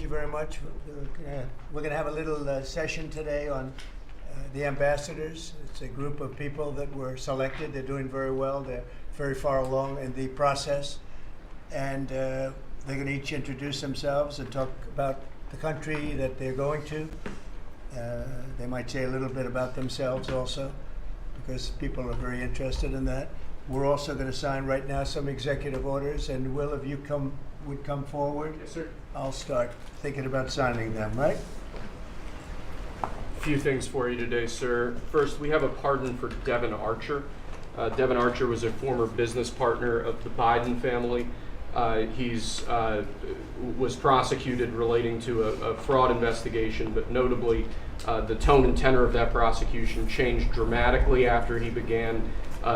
you very much. We're going to have a little session today on the ambassadors. It's a group of people that were selected. They're doing very well. They're very far along in the process. And they're going to each introduce themselves and talk about the country that they're going to. They might say a little bit about themselves also, because people are very interested in that. We're also going to sign right now some executive orders, and Will, if you would come forward. Yes, sir. I'll start thinking about signing them, right? A few things for you today, sir. First, we have a pardon for Devin Archer. Devin Archer was a former business partner of the Biden family. He's was prosecuted relating to a fraud investigation, but notably the tone and tenor of that prosecution changed dramatically after he began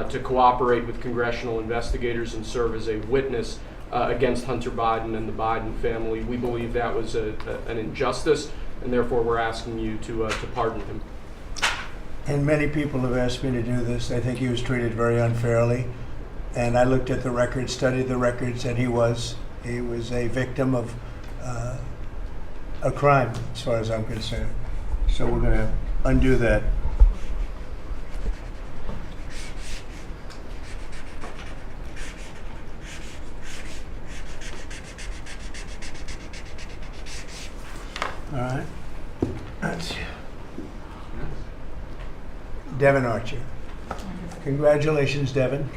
to cooperate with congressional investigators and serve as a witness against Hunter Biden and the Biden family. We believe that was an injustice, and therefore we're asking you to pardon him. And many people have asked me to do this. I think he was treated very unfairly. And I looked at the records, studied the records, and he was a victim of a crime, as far as I'm concerned. So we're going to undo that. All right. That's Devin Archer. Congratulations, Devin.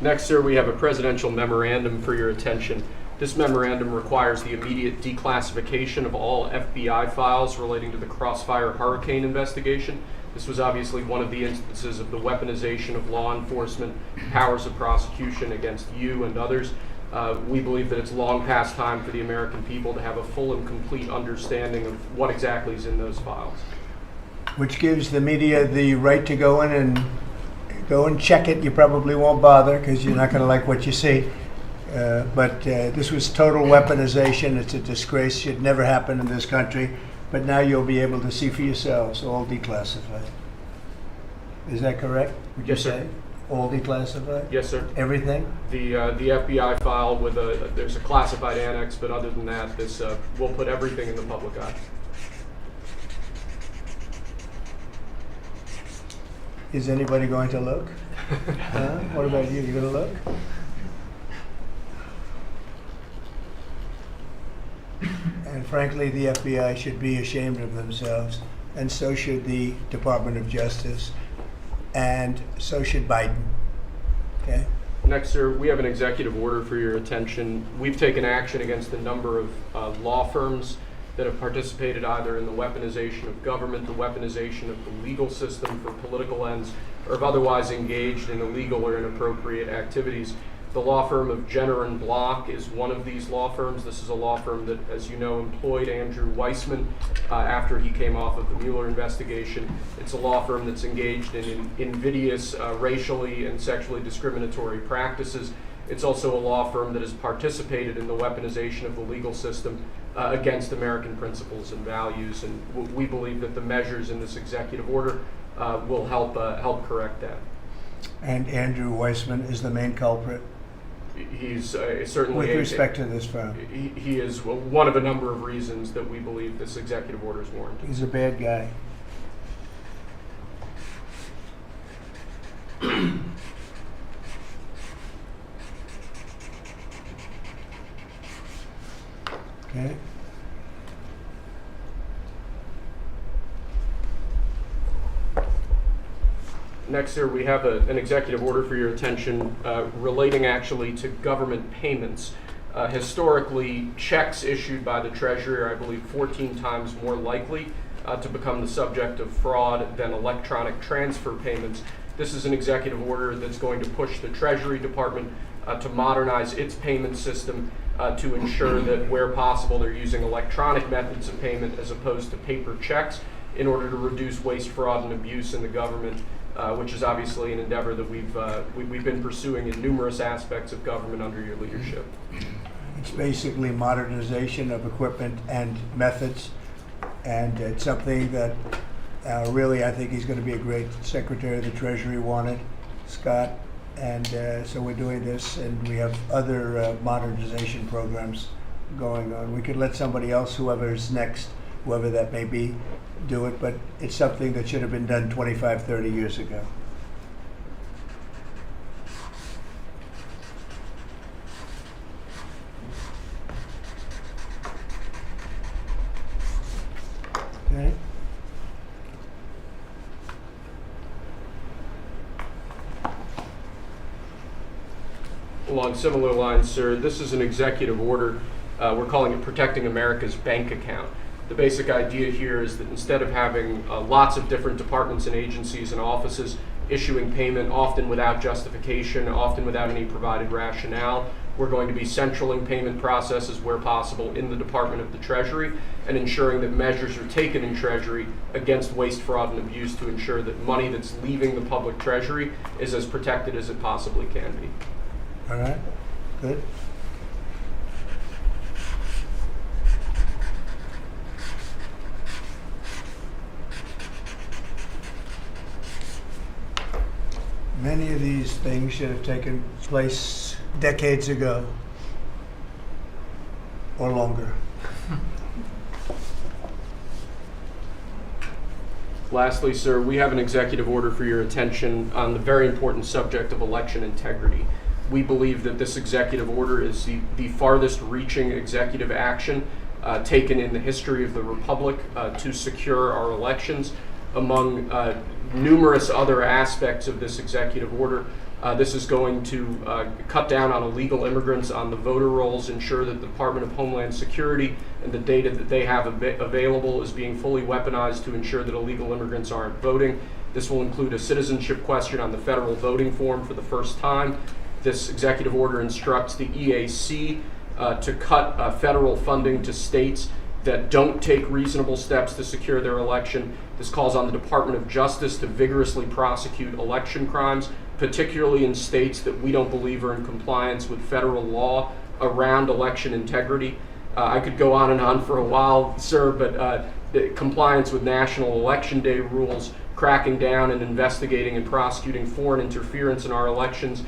Next, sir, we have a presidential memorandum for your attention. This memorandum requires the immediate declassification of all FBI files relating to the Crossfire hurricane investigation. This was obviously one of the instances of the weaponization of law enforcement powers of prosecution against you and others. We believe that it's long past time for the American people to have a full and complete understanding of what exactly is in those files. Which gives the media the right to go in and check it. You probably won't bother because you're not going to like what you see. But this was total weaponization. It's a disgrace. Should never happen in this country. But now you'll be able to see for yourselves, all declassified. Is that correct? Would you Yes, sir. say? All declassified? Yes, sir. Everything? The FBI file with there's a classified annex, but other than that, this we'll put everything in the public eye. Is anybody going to look? What about you? You going to look? And frankly, the FBI should be ashamed of themselves, and so should the Department of Justice, and so should Biden. Okay? Next, sir, we have an executive order for your attention. We've taken action against a number of law firms that have participated either in the weaponization of government, the weaponization of the legal system for political ends, or have otherwise engaged in illegal or inappropriate activities. The law firm of Jenner and Block is one of these law firms. This is a law firm that, as you know, employed Andrew Weissman after he came off of the Mueller investigation. It's a law firm that's engaged in invidious racially and sexually discriminatory practices. It's also a law firm that has participated in the weaponization of the legal system against American principles and values, and we believe that the measures in this executive order will help correct that. And Andrew Weissman is the main culprit? He's certainly... With respect to this firm? He is one of a number of reasons that we believe this executive order is warranted. He's a bad guy. Okay. Next, sir, we have an executive order for your attention relating actually to government payments. Historically, checks issued by the Treasury are, I believe, 14 times more likely to become the subject of fraud than electronic transfer payments. This is an executive order that's going to push the Treasury Department to modernize its payment system to ensure that where possible they're using electronic methods of payment as opposed to paper checks in order to reduce waste, fraud, and abuse in the government, which is obviously an endeavor that we've been pursuing in numerous aspects of government under your leadership. It's basically modernization of equipment and methods, and it's something that really I think he's going to be a great Secretary of the Treasury wanted, Scott, and so we're doing this, and we have other modernization programs going on. We could let somebody else, whoever's next, whoever that may be, do it, but it's something that should have been done 25, 30 years ago. Okay. Along similar lines, sir, this is an executive order. We're calling it Protecting America's Bank Account. The basic idea here is that instead of having lots of different departments and agencies and offices issuing payment, often without justification, often without any provided rationale, we're going to be centraling payment processes where possible in the Department of the Treasury and ensuring that measures are taken in Treasury against waste, fraud, and abuse to ensure that money that's leaving the public Treasury is as protected as it possibly can be. All right, good. Many of these things should have taken place decades ago or longer. Lastly, sir, we have an executive order for your attention on the very important subject of election integrity. We believe that this executive order is the farthest reaching executive action taken in the history of the Republic to secure our elections. Among numerous other aspects of this executive order, this is going to cut down on illegal immigrants on the voter rolls, ensure that the Department of Homeland Security and the data that they have available is being fully weaponized to ensure that illegal immigrants aren't voting. This will include a citizenship question on the federal voting form for the first time. This executive order instructs the EAC to cut federal funding to states that don't take reasonable steps to secure their election. This calls on the Department of Justice to vigorously prosecute election crimes, particularly in states that we don't believe are in compliance with federal law around election integrity. I could go on and on for a while, sir, but the compliance with National Election Day rules, cracking down and investigating and prosecuting foreign interference in our elections,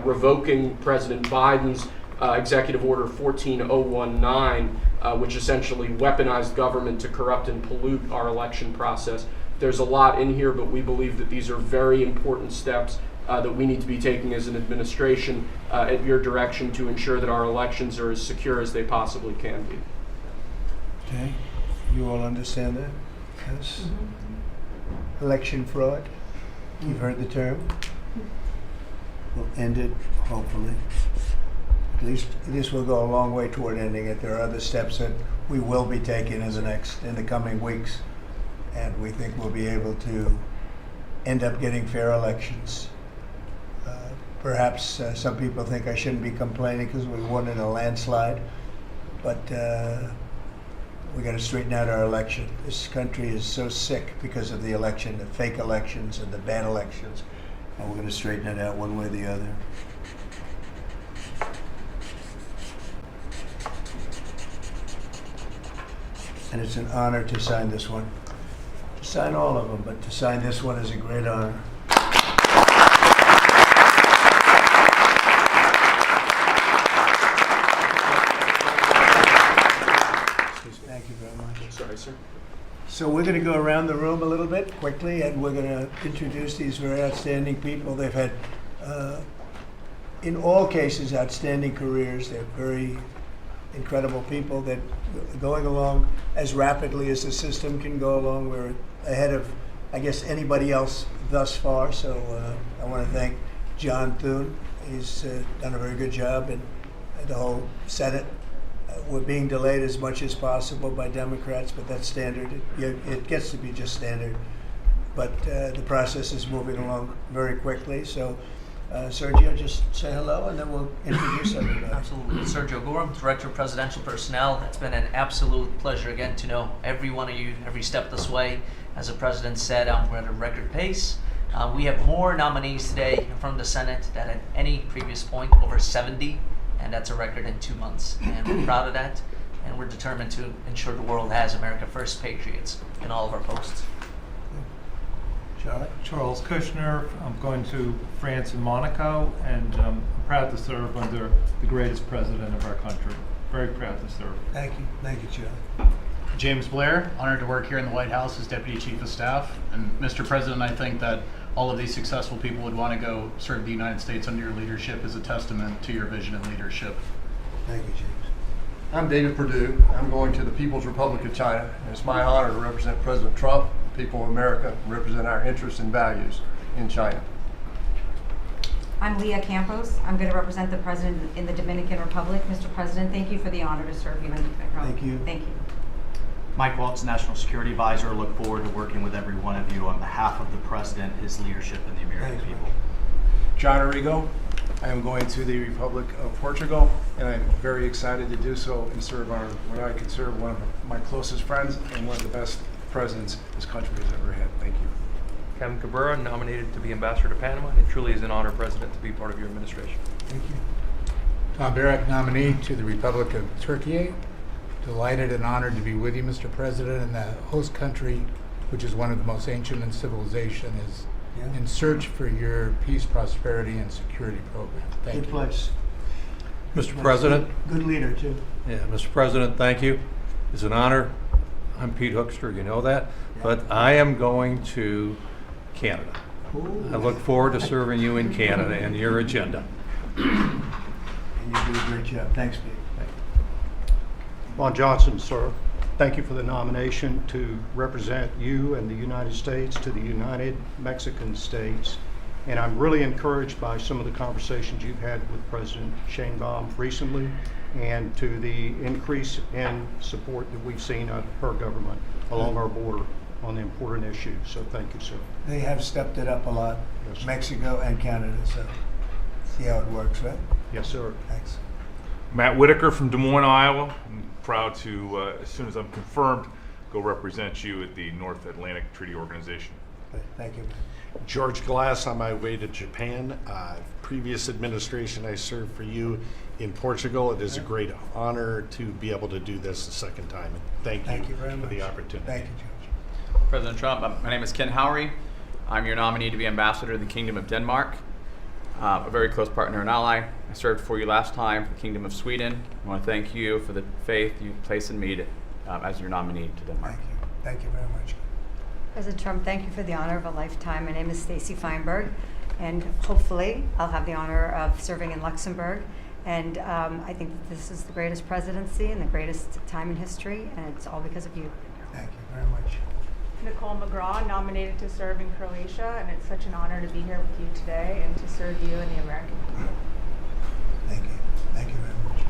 revoking President Biden's Executive Order 14019, which essentially weaponized government to corrupt and pollute our election process. There's a lot in here, but we believe that these are very important steps that we need to be taking as an administration at your direction to ensure that our elections are as secure as they possibly can be. Okay, you all understand that? Yes. Election fraud, you've heard the term. We'll end it, hopefully. At least this will go a long way toward ending it. There are other steps that we will be taking in the coming weeks, and we think we'll be able to end up getting fair elections. Perhaps some people think I shouldn't be complaining because we won in a landslide, but we got to straighten out our election. This country is so sick because of the election, the fake elections and the bad elections, and we're going to straighten it out one way or the other. And it's an honor to sign this one. To sign all of them, but to sign this one is a great honor. Thank you very much. Sorry, sir. So we're going to go around the room a little bit quickly, and we're going to introduce these very outstanding people. They've had, in all cases, outstanding careers. They're very incredible people that are going along as rapidly as the system can go along. We're ahead of, I guess, anybody else thus far. So I want to thank John Thune. He's done a very good job, and the whole Senate. We're being delayed as much as possible by Democrats, but that's standard. It gets to be just standard. But the process is moving along very quickly. So, Sergio, just say hello, and then we'll introduce everybody. Absolutely. Sergio Gorham, Director of Presidential Personnel. It's been an absolute pleasure again to know every one of you every step this way. As the President said, we're at a record pace. We have more nominees today from the Senate than at any previous point, over 70. And that's a record in 2 months. And we're proud of that. And we're determined to ensure the world has America First patriots in all of our posts. Charlie? Charles Kushner. I'm going to France and Monaco, and I'm proud to serve under the greatest president of our country. Very very proud to serve. Thank you. Thank you, Charlie. James Blair, honored to work here in the White House as Deputy Chief of Staff. And Mr. President, I think that all of these successful people would want to go serve the United States under your leadership as a testament to your vision and leadership. Thank you, James. I'm David Perdue. I'm going to the People's Republic of China. And it's my honor to represent President Trump, the people of America, and represent our interests and values in China. I'm Leah Campos. I'm going to represent the President in the Dominican Republic. Mr. President, thank you for the honor to serve you in the Dominican Republic. Thank you. Thank you. Mike Waltz, National Security Advisor. Look forward to working with every one of you on behalf of the President, his leadership, and the American Thanks, people. John Arrigo. I am going to the Republic of Portugal, and I'm very excited to do so and serve what I consider one of my closest friends and one of the best presidents this country has ever had. Thank you. Kevin Cabrera, nominated to be Ambassador to Panama. It truly is an honor, President, to be part of your administration. Thank you. Tom Barrack, nominee to the Republic of Turkey. Delighted and honored to be with you, Mr. President, in the host country, which is one of the most ancient in civilization, is in search for your peace, prosperity, and security program. Thank you. Good place. Mr. President. Good leader, too. Yeah, Mr. President, thank you. It's an honor. I'm Pete Hoekstra, you know that. But I am going to Canada. Ooh. I look forward to serving you in Canada and your agenda. And you do a great job. Thanks, Pete. Lon Johnson, sir. Thank you for the nomination to represent you and the United States to the United Mexican States. And I'm really encouraged by some of the conversations you've had with President Sheinbaum recently and to the increase in support that we've seen of her government along our border on the important issues. So thank you, sir. They have stepped it up a lot, Yes, sir. Mexico and Canada, so see how it works, right? Yes, sir. Thanks. Matt Whitaker from Des Moines, Iowa. I'm proud to, as soon as I'm confirmed, go represent you at the North Atlantic Treaty Organization. Thank you. George Glass, on my way to Japan. Previous administration, I served for you in Portugal. It is a great honor to be able to do this a second time. And thank you very for much. the opportunity. Thank you, George. President Trump, my name is Ken Howry. I'm your nominee to be Ambassador to the Kingdom of Denmark, a very close partner and ally. I served for you last time for the Kingdom of Sweden. I want to thank you for the faith you place in me as your nominee to Denmark. Thank you. Thank you very much. President Trump, thank you for the honor of a lifetime. My name is Stacey Feinberg, and hopefully I'll have the honor of serving in Luxembourg. And I think that this is the greatest presidency and the greatest time in history, and it's all because of you. Thank you very much. Nicole McGraw, nominated to serve in Croatia, and it's such an honor to be here with you today and to serve you and the American people. Thank you. Thank you very much.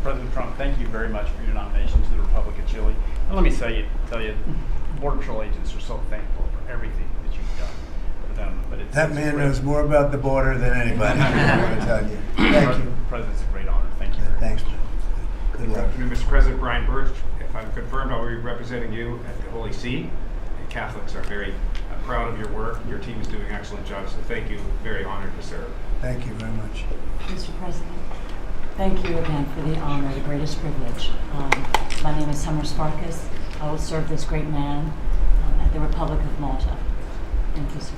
President Trump, thank you very much for your nomination to the Republic of Chile. And let me tell you, Border Patrol agents are so thankful for everything that you've done for them. But That man knows more about the border than anybody. I'm going to tell you. Thank you. President's a great honor. Thank you. Thanks, man. Good luck. Mr. President, Brian Birch, if I'm confirmed, I'll be representing you at the Holy See. And Catholics are very proud of your work. Your team is doing an excellent job, so thank you. Very honored to serve. Thank you very much. Mr. President, thank you again for the honor, the greatest privilege. My name is Summers Farkas. I will serve this great man at the Republic of Malta. Thank you, sir.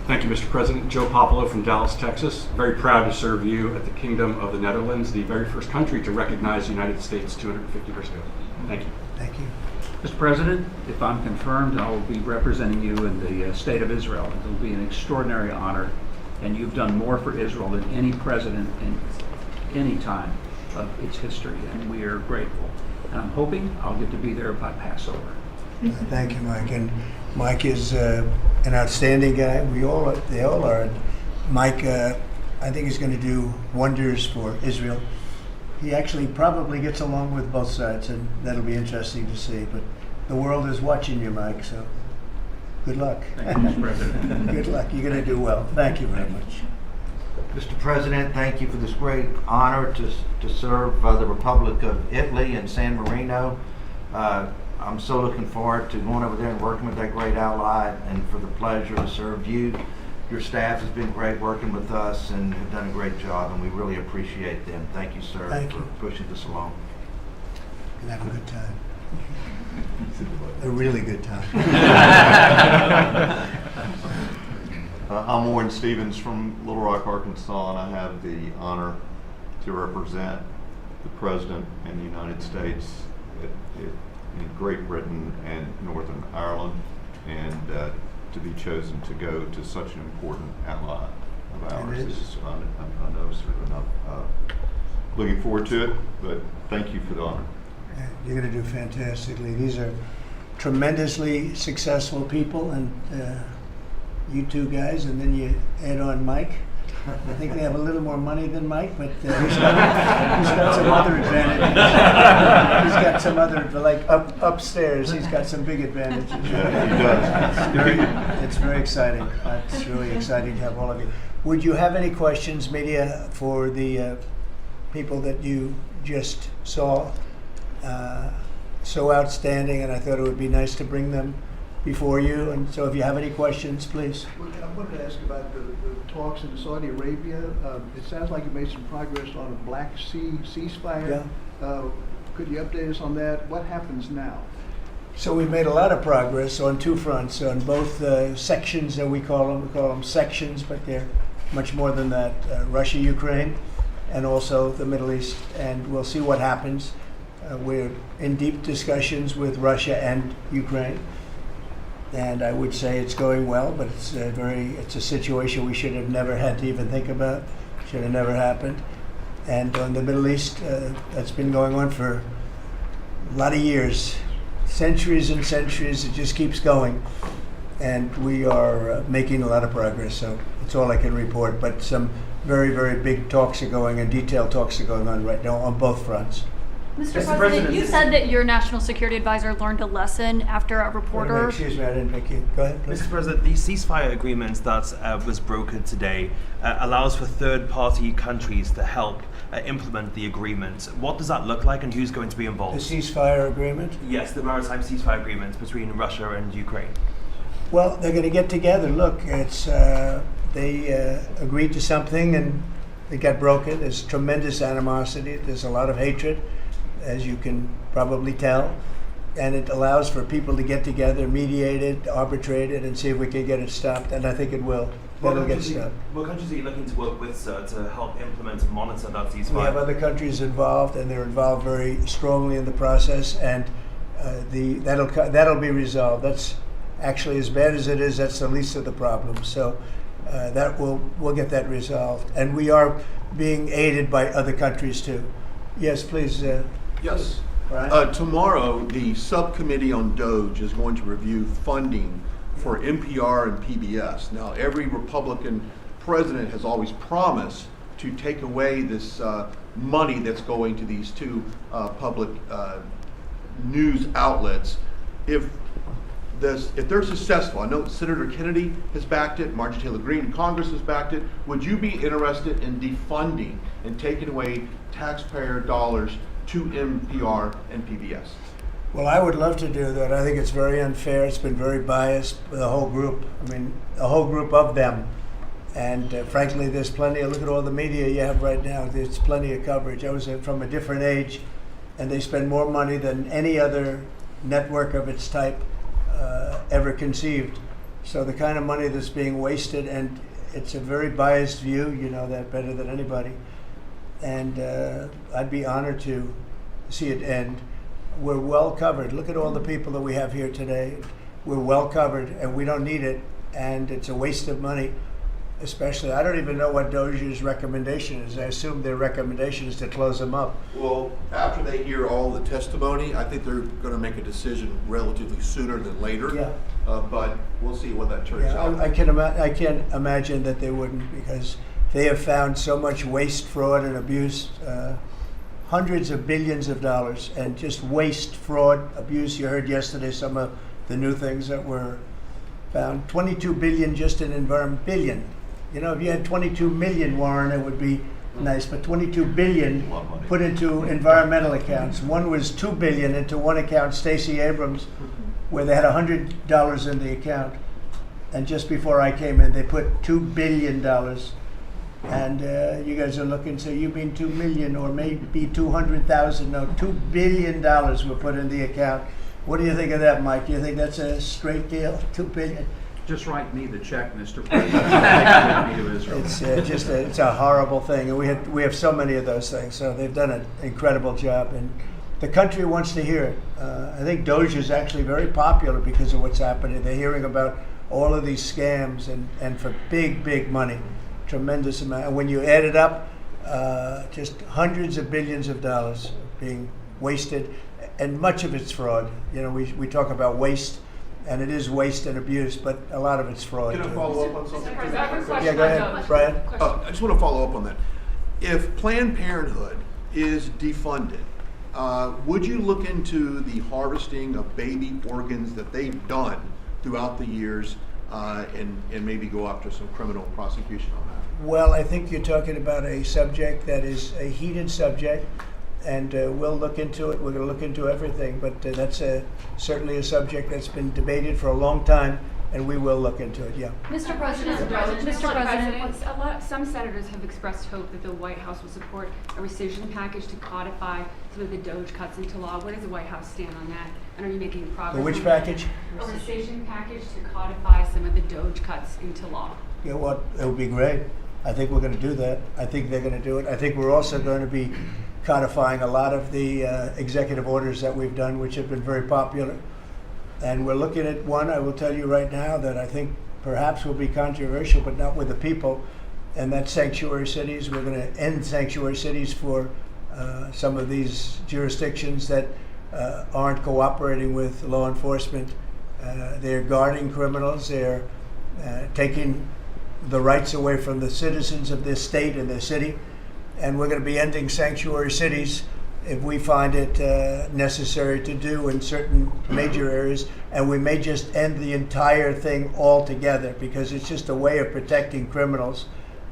Thank you, Mr. President. Joe Popolo from Dallas, Texas. Very proud to serve you at the Kingdom of the Netherlands, the very first country to recognize the United States 250 years ago. Thank you. Thank you. Mr. President, if I'm confirmed, I will be representing you in the state of Israel. It will be an extraordinary honor, and you've done more for Israel than any president in any time of its history, and we are grateful. And I'm hoping I'll get to be there by Passover. Thank you, Mike. And Mike is an outstanding guy. They all are. Mike, I think he's going to do wonders for Israel. He actually probably gets along with both sides, and that'll be interesting to see. But the world is watching you, Mike, so good luck. Thank you, Mr. President. Good luck. You're going to do well. Thank you very much. Mr. President, thank you for this great honor to serve the Republic of Italy and San Marino. I'm so looking forward to going over there and working with that great ally, and for the pleasure to serve you. Your staff has been great working with us and have done a great job, and we really appreciate them. Thank you, sir, for pushing this along. And have a good time. A really good time. I'm Warren Stevens from Little Rock, Arkansas, and I have the honor to represent the President and the United States in Great Britain and Northern Ireland, and to be chosen to go to such an important ally of ours is, I know, sort of looking forward to it, but thank you for the honor. You're going to do fantastically. These are tremendously successful people, and you two guys, and then you add on Mike. I think they have a little more money than Mike, but he's got some other advantages. He's got some other, like upstairs, he's got some big advantages. Yeah, he does. It's very exciting. It's really exciting to have all of you. Would you have any questions, media, for the people that you just saw? So outstanding, and I thought it would be nice to bring them before you. And so if you have any questions, please. Well, I wanted to ask about the talks in Saudi Arabia. It sounds like you made some progress on a Black Sea ceasefire. Yeah. Could you update us on that? What happens now? So we've made a lot of progress on two fronts, on both sections that we call them sections, but they're much more than that, Russia, Ukraine, and also the Middle East, and we'll see what happens. We're in deep discussions with Russia and Ukraine, and I would say it's going well, but it's a situation we should have never had to even think about, should have never happened. And on the Middle East, that's been going on for a lot of years, centuries and centuries. It just keeps going, and we are making a lot of progress. So that's all I can report. But some very, very big talks are going, and detailed talks are going on right now on both fronts. Mr. President, you said that your national security advisor learned a lesson after a reporter. Excuse me, I didn't pick you. Go ahead, please. Mr. President, the ceasefire agreement that was brokered today allows for third-party countries to help implement the agreement. What does that look like, and who's going to be involved? The ceasefire agreement? Yes, the maritime ceasefire agreement between Russia and Ukraine. Well, they're going to get together. Look, it's they agreed to something and it got broken. There's tremendous animosity. There's a lot of hatred, as you can probably tell, and it allows for people to get together, mediate it, arbitrate it, and see if we can get it stopped, and I think it will. That'll get stopped. What countries are you looking to work with, sir, to help implement and monitor that ceasefire? We have other countries involved, and they're involved very strongly in the process, and that'll be resolved. That's actually, as bad as it is, that's the least of the problems. So we'll get that resolved, and we are being aided by other countries too. Yes, please. Yes. Brian? Tomorrow, the subcommittee on DOGE is going to review funding for NPR and PBS. Now, every Republican president has always promised to take away this money that's going to these two public news outlets. If they're successful, I know Senator Kennedy has backed it, Marjorie Taylor Greene in Congress has backed it. Would you be interested in defunding and taking away taxpayer dollars to NPR and PBS? Well, I would love to do that. I think it's very unfair. It's been very biased for the whole group. I mean, a whole group of them. And frankly, there's plenty. Look at all the media you have right now. There's plenty of coverage. I was from a different age, and they spend more money than any other network of its type ever conceived. So the kind of money that's being wasted, and it's a very biased view. You know that better than anybody. And I'd be honored to see it end. We're well covered. Look at all the people that we have here today. We're well covered, and we don't need it, and it's a waste of money, especially. I don't even know what DOJ's recommendation is. I assume their recommendation is to close them up. Well, after they hear all the testimony, I think they're going to make a decision relatively sooner than later. Yeah. But we'll see what that turns out. I can't imagine that they wouldn't, because they have found so much waste, fraud, and abuse, hundreds of billions of dollars, and just waste, fraud, abuse. You heard yesterday some of the new things that were found. 22 billion just in environment. Billion. You know, if you had 22 million, Warren, it would be nice, but 22 billion put into environmental accounts. One was 2 billion into one account, Stacey Abrams, where they had $100 in the account. And just before I came in, they put $2 billion. And you guys are looking, so you mean 2 million or maybe 200,000? No, $2 billion were put in the account. What do you think of that, Mike? Do you think that's a straight deal? 2 billion? Just write me the check, Mr. President. Take me to Israel. It's a horrible thing, and we have so many of those things. So they've done an incredible job, and the country wants to hear it. I think Doge is actually very popular because of what's happening. They're hearing about all of these scams and for big money, tremendous amount. And when you add it up, just hundreds of billions of dollars being wasted, and much of it's fraud. You know, we talk about waste, and it is waste and abuse, but a lot of it's fraud. Can I follow up on something? Yeah, go ahead, Brian. I just want to follow up on that. If Planned Parenthood is defunded, would you look into the harvesting of baby organs that they've done throughout the years and maybe go after some criminal prosecution on that? Well, I think you're talking about a subject that is a heated subject, and we'll look into it. We're going to look into everything, but that's certainly a subject that's been debated for a long time, and we will look into it, yeah. Mr. President, some senators have expressed hope that the White House will support a rescission package to codify some of the Doge cuts into law. Where does the White House stand on that? And are you making progress? Which package? A rescission package to codify some of the Doge cuts into law. You know what? It would be great. I think we're going to do that. I think they're going to do it. I think we're also going to be codifying a lot of the executive orders that we've done, which have been very popular. And we're looking at one, I will tell you right now, that I think perhaps will be controversial, but not with the people, and that's sanctuary cities. We're going to end sanctuary cities for some of these jurisdictions that aren't cooperating with law enforcement. They're guarding criminals. They're taking the rights away from the citizens of this state and their city. And we're going to be ending sanctuary cities if we find it necessary to do in certain major areas, and we may just end the entire thing altogether because it's just a way of protecting criminals,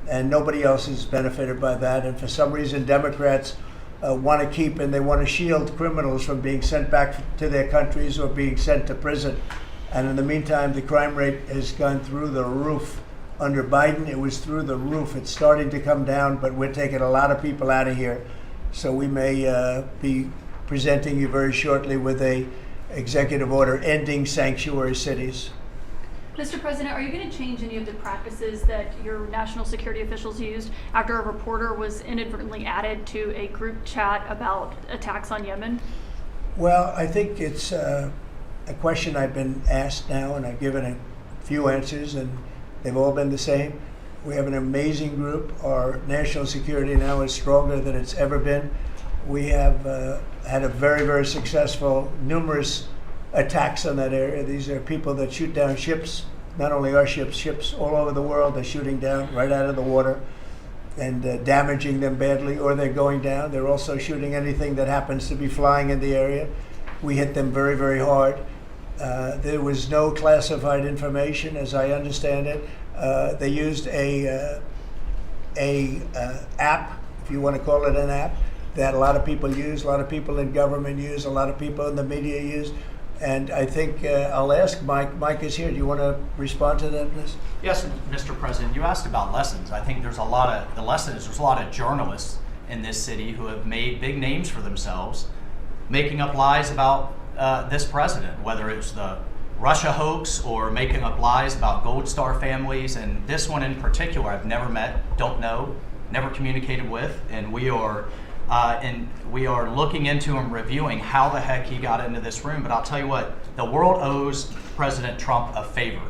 and nobody else is benefited by that. And for some reason, Democrats want to keep and they want to shield criminals from being sent back to their countries or being sent to prison. And in the meantime, the crime rate has gone through the roof. Under Biden, it was through the roof. It's starting to come down, but we're taking a lot of people out of here. So we may be presenting you very shortly with a executive order ending sanctuary cities. Mr. President, are you going to change any of the practices that your national security officials used after a reporter was inadvertently added to a group chat about attacks on Yemen? Well, I think it's a question I've been asked now, and I've given a few answers, and they've all been the same. We have an amazing group. Our national security now is stronger than it's ever been. We have had a very successful, numerous attacks on that area. These are people that shoot down ships, not only our ships, ships all over the world. They're shooting down right out of the water and damaging them badly, or they're going down. They're also shooting anything that happens to be flying in the area. We hit them very hard. There was no classified information, as I understand it. They used a app, if you want to call it an app, that a lot of people use, a lot of people in government use, a lot of people in the media use. And I think I'll ask Mike. Mike is here. Do you want to respond to that, please? Yes, Mr. President. You asked about lessons. I think there's a lot of journalists in this city who have made big names for themselves, making up lies about this president, whether it's the Russia hoax or making up lies about Gold Star families. And this one in particular, I've never met, don't know, never communicated with, and we are looking into and reviewing how the heck he got into this room. But I'll tell you what, the world owes President Trump a favor.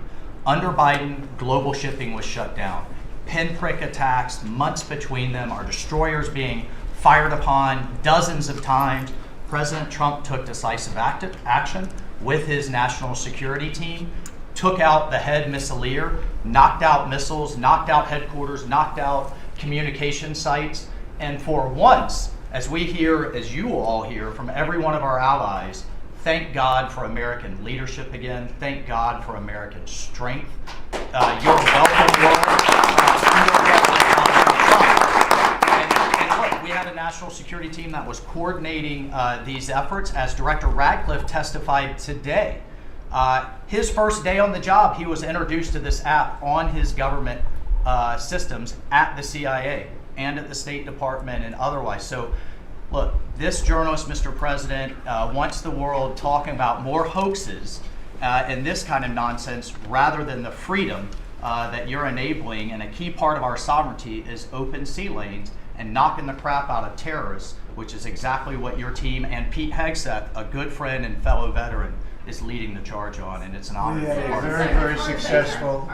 Under Biden, global shipping was shut down. Pinprick attacks, months between them, our destroyers being fired upon dozens of times. President Trump took decisive action with his national security team, took out the head missileer, knocked out missiles, knocked out headquarters, knocked out communication sites. And for once, as we hear, as you all hear from every one of our allies, thank God for American leadership again. Thank God for American strength. You're welcome, world. And look, we had a national security team that was coordinating these efforts. As Director Radcliffe testified today, his first day on the job, he was introduced to this app on his government systems at the CIA and at the State Department and otherwise. So look, this journalist, Mr. President, wants the world talking about more hoaxes in this kind of nonsense rather than the freedom that you're enabling. And a key part of our sovereignty is open sea lanes and knocking the crap out of terrorists, which is exactly what your team and Pete Hegseth, a good friend and fellow veteran, is leading the charge on, and it's an honor. We had a very, very successful,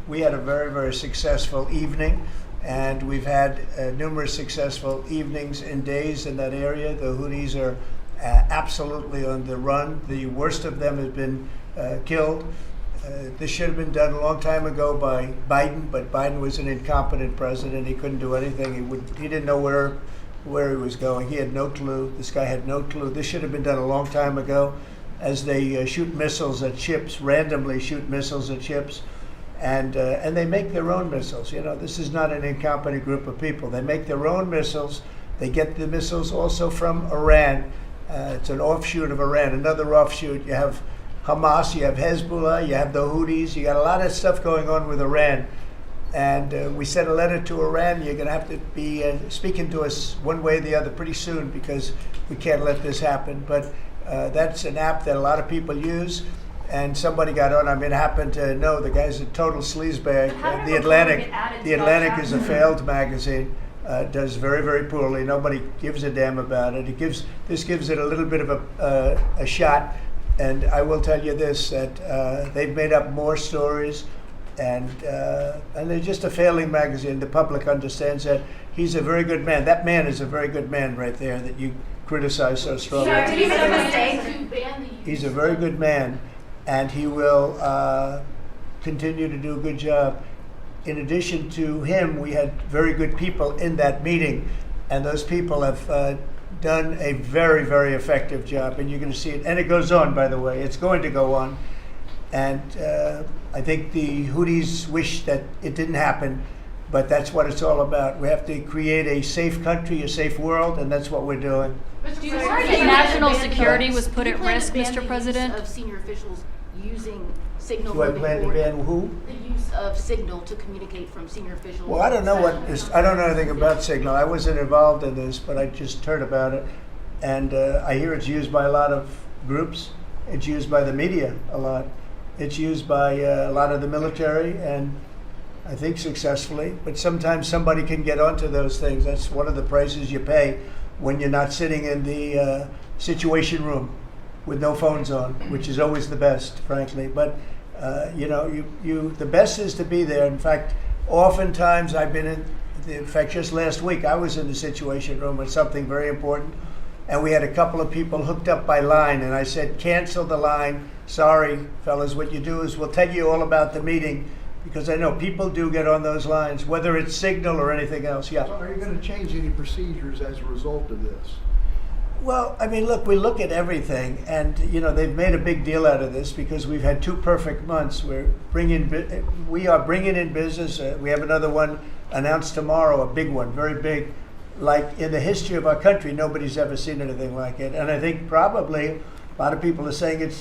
we had a very, very successful evening, and we've had numerous successful evenings and days in that area. The Houthis are absolutely on the run. The worst of them has been killed. This should have been done a long time ago by Biden, but Biden was an incompetent president. He couldn't do anything. He didn't know where he was going. He had no clue. This guy had no clue. This should have been done a long time ago. As they shoot missiles at ships, randomly shoot missiles at ships, and they make their own missiles. You know, this is not an incompetent group of people. They make their own missiles. They get the missiles also from Iran. It's an offshoot of Iran, another offshoot. You have Hamas, you have Hezbollah, you have the Houthis. You got a lot of stuff going on with Iran. And we sent a letter to Iran. You're going to have to be speaking to us one way or the other pretty soon, because we can't let this happen. But that's an app that a lot of people use, and somebody got on. I mean, I happen to know the guy's a total sleazebag. The Atlantic is a failed magazine. Does very, very poorly. Nobody gives a damn about it. This gives it a little bit of a shot. And I will tell you this, that they've made up more stories, and they're just a failing magazine. The public understands that. He's a very good man. That man is a very good man right there that you criticize so strongly. Did he make a mistake? He's a very good man, and he will continue to do a good job. In addition to him, we had very good people in that meeting, and those people have done a very, very effective job, and you're going to see it. And it goes on, by the way. It's going to go on. And I think the Houthis wish that it didn't happen, but that's what it's all about. We have to create a safe country, a safe world, and that's what we're doing. Do you think national security was put at risk, Mr. President? Of senior officials using Signal Do I moving plan to forward? ban who? The use of Signal to communicate from senior officials. Well, I don't know I don't know anything about Signal. I wasn't involved in this, but I just heard about it. And I hear it's used by a lot of groups. It's used by the media a lot. It's used by a lot of the military, and I think successfully. But sometimes somebody can get onto those things. That's one of the prices you pay when you're not sitting in the situation room with no phones on, which is always the best, frankly. But the best is to be there. In fact, oftentimes I've been in fact, just last week I was in the situation room with something very important, and we had a couple of people hooked up by line, and I said, cancel the line. Sorry, fellas, what you do is we'll tell you all about the meeting, because I know people do get on those lines, whether it's Signal or anything else. Yeah. So are you going to change any procedures as a result of this? Well, I mean, look, we look at everything, and they've made a big deal out of this because we've had 2 perfect months. We are bringing in business. We have another one announced tomorrow, a big one, very big. Like in the history of our country, nobody's ever seen anything like it. And I think probably a lot of people are saying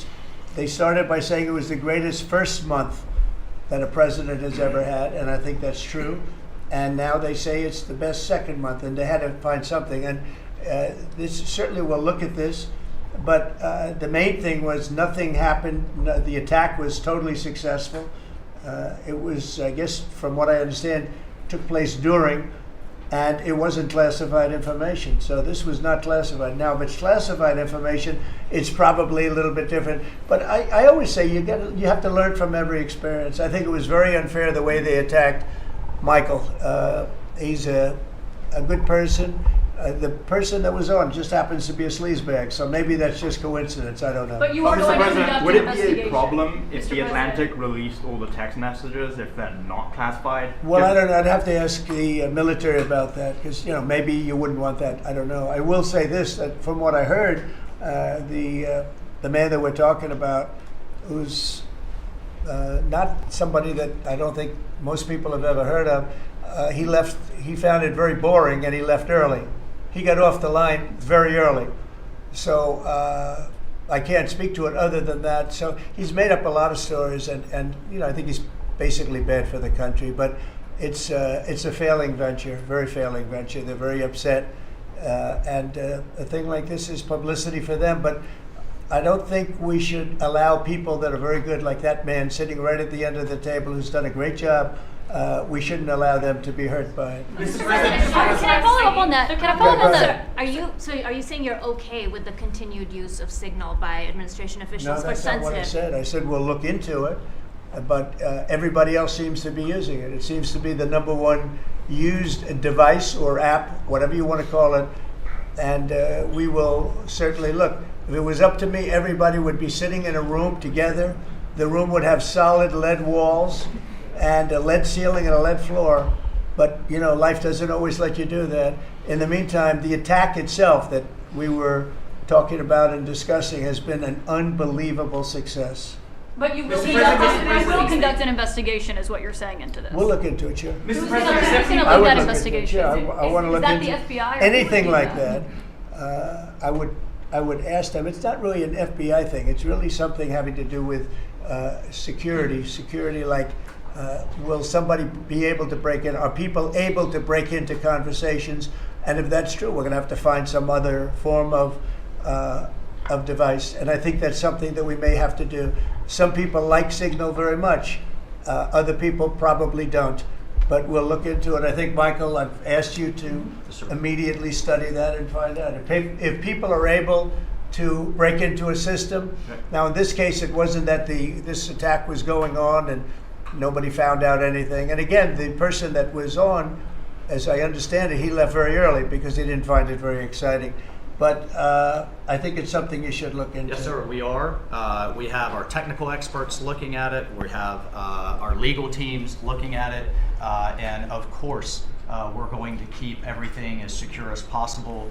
they started by saying it was the greatest first month that a president has ever had, and I think that's true. And now they say it's the best second month, and they had to find something. And this certainly will look at this, but the main thing was nothing happened. The attack was totally successful. It was, I guess, from what I understand, took place during, and it wasn't classified information. So this was not classified. Now, if it's classified information, it's probably a little bit different. But I always say you have to learn from every experience. I think it was very unfair the way they attacked Michael. He's a good person. The person that was on just happens to be a sleazebag, so maybe that's just coincidence. I don't know. But you are going to conduct would an it be a investigation. problem if Mr. the Atlantic President? released all the text messages if they're not classified? Well, I don't know. I'd have to ask the military about that, because maybe you wouldn't want that. I don't know. I will say this: that from what I heard, the man that we're talking about, who's not somebody that I don't think most people have ever heard of, he left. He found it very boring, and he left early. He got off the line very early. So I can't speak to it other than that. So he's made up a lot of stories, and I think he's basically bad for the country. But it's a failing venture, very failing venture. They're very upset, and a thing like this is publicity for them. But I don't think we should allow people that are very good, like that man sitting right at the end of the table who's done a great job, we shouldn't allow them to be hurt by it. Mr. President, can I follow up on that? Can I follow up on that? Are you saying you're okay with the continued use of Signal by administration No, officials for that's not what I sensitive? said. I said we'll look into it, but everybody else seems to be using it. It seems to be the #1 used device or app, whatever you want to call it, and we will certainly look. If it was up to me, everybody would be sitting in a room together. The room would have solid lead walls and a lead ceiling and a lead floor. But, you know, life doesn't always let you do that. In the meantime, the attack itself that we were talking about and discussing has been an unbelievable success. But you will Mr. President, you will conduct an investigation, is what you're saying into this. We'll look into it, Chair. Who's Mr. going President, to I lead would that look into it, investigation? Chair. I want to Is look that into the FBI or anything who like would do that. I would ask them. It's not really an FBI thing. It's really something having to do with security. Security, like will somebody be able to break in? Are people able to break into conversations? And if that's true, we're going to have to find some other form of device. And I think that's something that we may have to do. Some people like Signal very much. Other people probably don't. But we'll look into it. I think, Michael, I've asked you to immediately study that and find out. If people are able to break into a system, now in this case it wasn't that this attack was going on and nobody found out anything. And again, the person that was on, as I understand it, he left very early because he didn't find it very exciting. But I think it's something you should look into. Yes, sir, we are. We have our technical experts looking at it. We have our legal teams looking at it. And of course, we're going to keep everything as secure as possible.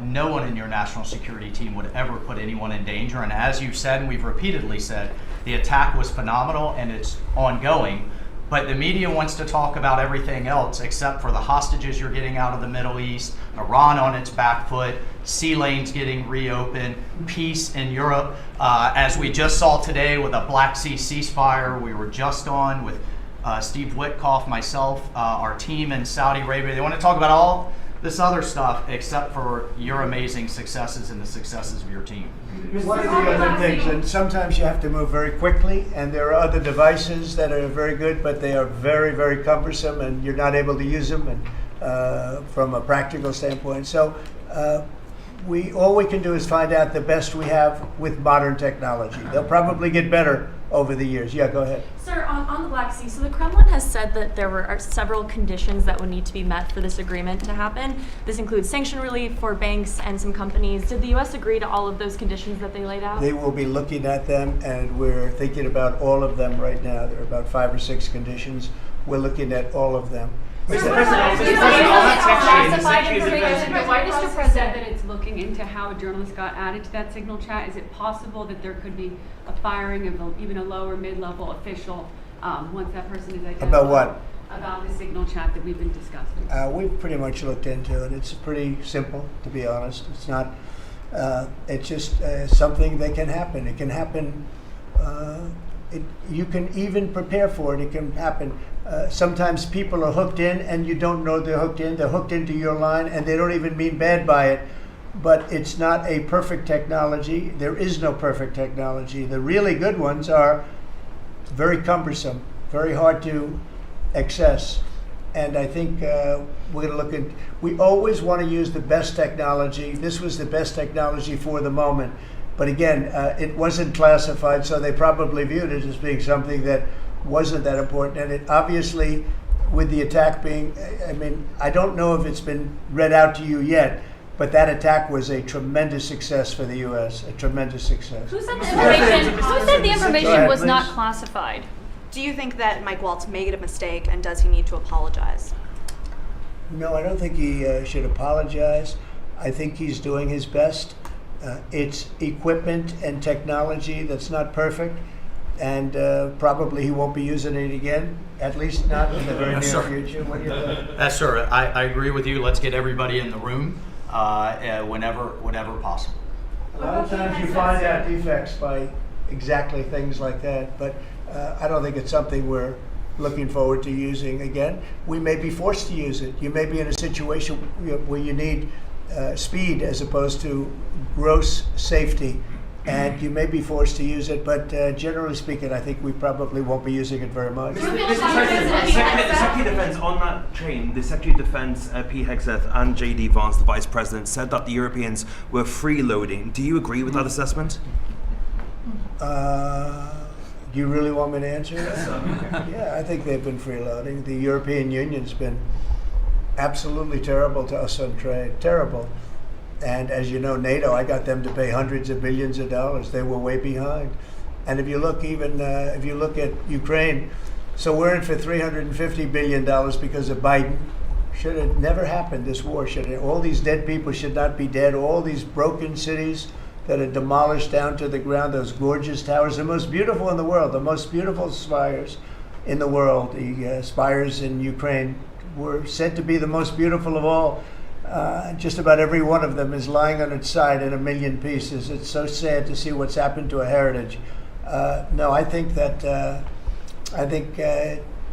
No one in your national security team would ever put anyone in danger. And as you've said, and we've repeatedly said, the attack was phenomenal and it's ongoing. But the media wants to talk about everything else except for the hostages you're getting out of the Middle East, Iran on its back foot, sea lanes getting reopened, peace in Europe. As we just saw today with a Black Sea ceasefire, we were just on with Steve Witkoff, myself, our team in Saudi Arabia. They want to talk about all this other stuff except for your amazing successes and the successes of your team. One of the other things, and sometimes you have to move very quickly, and there are other devices that are very good, but they are very, very cumbersome, and you're not able to use them and, from a practical standpoint. So all we can do is find out the best we have with modern technology. They'll probably get better over the years. Yeah, go ahead. Sir, on the Black Sea, so the Kremlin has said that there are several conditions that would need to be met for this agreement to happen. This includes sanction relief for banks and some companies. Did the U.S. agree to all of those conditions that they laid out? They will be looking at them, and we're thinking about all of them right now. There are about 5 or 6 conditions. We're looking at all of them. Why Mr. President said that it's looking into how a journalist got added to that Signal chat? Is it possible that there could be a firing of even a lower mid-level official once that person is identified? About what? About the Signal chat that we've been discussing. We've pretty much looked into it. It's pretty simple, to be honest. It's not. It's just something that can happen. It can happen. You can even prepare for it. It can happen. Sometimes people are hooked in and you don't know they're hooked in. They're hooked into your line and they don't even mean bad by it. But it's not a perfect technology. There is no perfect technology. The really good ones are very cumbersome, very hard to access. And I think we're going to look at, we always want to use the best technology. This was the best technology for the moment. But again, it wasn't classified, so they probably viewed it as being something that wasn't that important. And it obviously, with the attack being, I mean, I don't know if it's been read out to you yet, but that attack was a tremendous success for the U.S., a tremendous success. Who said the information was not classified? Do you think that Mike Waltz made a mistake, and does he need to apologize? No, I don't think he should apologize. I think he's doing his best. It's equipment and technology that's not perfect, and probably he won't be using it again, at least not in the very near future. What do you think? Yes, sir. I agree with you. Let's get everybody in the room whenever possible. A lot of times you find out defects by exactly things like that, but I don't think it's something we're looking forward to using again. We may be forced to use it. You may be in a situation where you need speed as opposed to gross safety. and you may be forced to use it, but generally speaking, I think we probably won't be using it very much. Mr. President, the Secretary of Defense, on that chain, the Secretary of Defense, Pete Hegseth, and J.D. Vance, the Vice President, said that the Europeans were freeloading. Do you agree with that assessment? Do you really want me to answer that? Yeah, I think they've been freeloading. The European Union's been absolutely terrible to us on trade, terrible. And as you know, NATO, I got them to pay hundreds of billions of dollars. They were way behind. And if you look if you look at Ukraine, so we're in for $350 billion because of Biden. Should have never happened, this war. All these dead people should not be dead. All these broken cities that are demolished down to the ground, those gorgeous towers, the most beautiful in the world, the most beautiful spires in the world. The spires in Ukraine were said to be the most beautiful of all. Just about every one of them is lying on its side in a million pieces. It's so sad to see what's happened to a heritage. No, I think that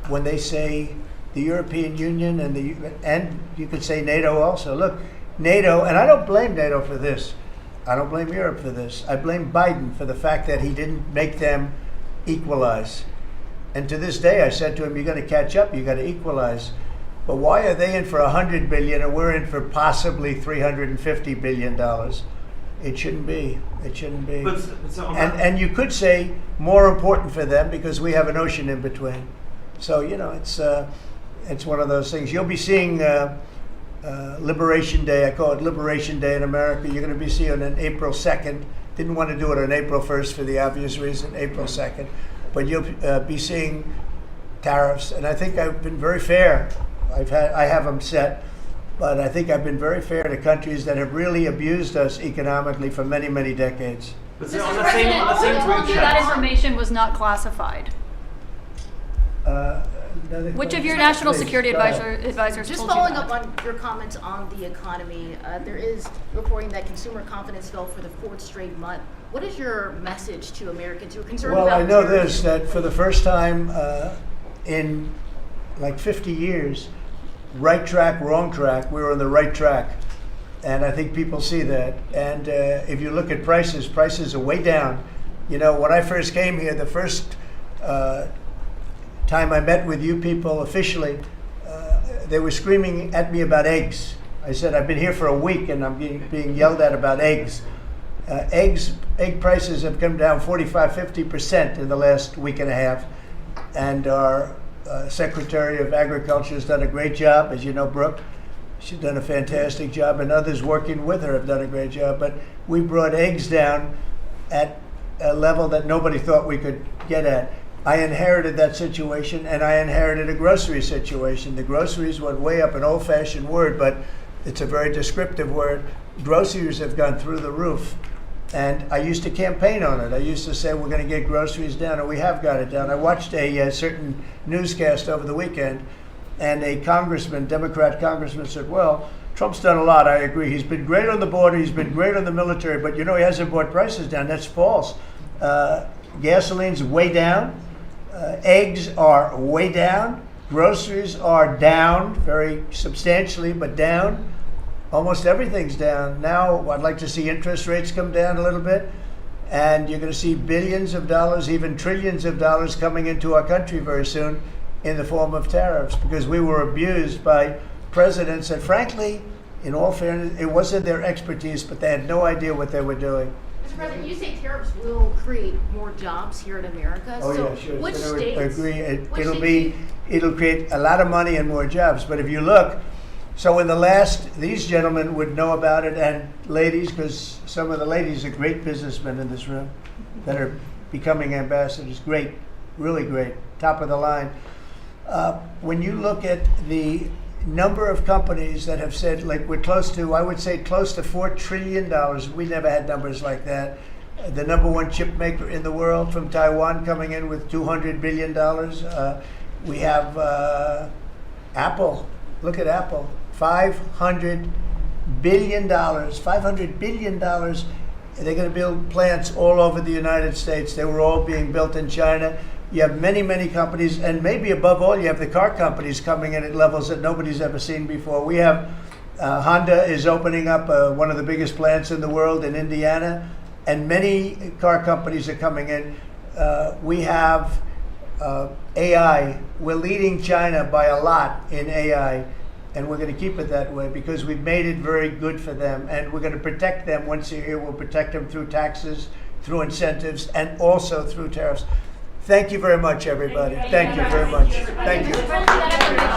when they say the European Union and you could say NATO also. Look, NATO, and I don't blame NATO for this. I don't blame Europe for this. I blame Biden for the fact that he didn't make them equalize. And to this day, I said to him, "You got to catch up. You got to equalize." But why are they in for $100 billion and we're in for possibly $350 billion? It shouldn't be. It shouldn't be. And you could say more important for them because we have an ocean in between. So it's one of those things. You'll be seeing Liberation Day. I call it Liberation Day in America. You're going to be seeing it on April 2nd. Didn't want to do it on April 1st for the obvious reason, April 2nd. But you'll be seeing tariffs, and I think I've been very fair. I have them set, but I think I've been very fair to countries that have really abused us economically for many, many decades. Mr. President, who told you that information was not classified? Which of your national security advisors Just told you following that? up on your comments on the economy, there is reporting that consumer confidence fell for the fourth straight month. What is your message to Americans who are concerned about Well, I know terrorism? this, that for the first time in like 50 years, right track, wrong track, we were on the right track. And I think people see that. And if you look at prices, prices are way down. You know, when I first came here, the first time I met with you people officially, they were screaming at me about eggs. I said, I've been here for a week and I'm being yelled at about eggs. Egg prices have come down 45, 50% in the last week and a half. And our Secretary of Agriculture has done a great job, as you know, Brooke. She's done a fantastic job, and others working with her have done a great job. But we brought eggs down at a level that nobody thought we could get at. I inherited that situation, and I inherited a grocery situation. The groceries went way up, an old-fashioned word, but it's a very descriptive word. Groceries have gone through the roof. And I used to campaign on it. I used to say, we're going to get groceries down, and we have got it down. I watched a certain newscast over the weekend, and a congressman, Democrat congressman, said, well, Trump's done a lot, I agree. He's been great on the border, he's been great on the military, but you know, he hasn't brought prices down. That's false. Gasoline's way down. Eggs are way down. Groceries are down, very substantially, but down. Almost everything's down. Now, I'd like to see interest rates come down a little bit, and you're going to see billions of dollars, even trillions of dollars coming into our country very soon in the form of tariffs, because we were abused by presidents that, frankly, in all fairness, it wasn't their expertise, but they had no idea what they were doing. Mr. President, you say tariffs will create more jobs here in America. Oh, so yeah, sure. Which I states? agree. It'll create a lot of money and more jobs. But if you look, so in the last, these gentlemen would know about it, and ladies, because some of the ladies are great businessmen in this room that are becoming ambassadors. Great, really great, top of the line. When you look at the number of companies that have said, like we're close to, I would say close to $4 trillion. We never had numbers like that. The number one chip maker in the world from Taiwan coming in with $200 billion. We have Apple. Look at Apple. $500 billion. $500 billion. They're going to build plants all over the United States. They were all being built in China. You have many, many companies, and maybe above all, you have the car companies coming in at levels that nobody's ever seen before. We have Honda is opening up one of the biggest plants in the world in Indiana. and many car companies are coming in. We have AI. We're leading China by a lot in AI, and we're going to keep it that way because we've made it very good for them, and we're going to protect them. Once they're here, we'll protect them through taxes, through incentives, and also through tariffs. Thank you very much, everybody. Thank you very much. Thank you.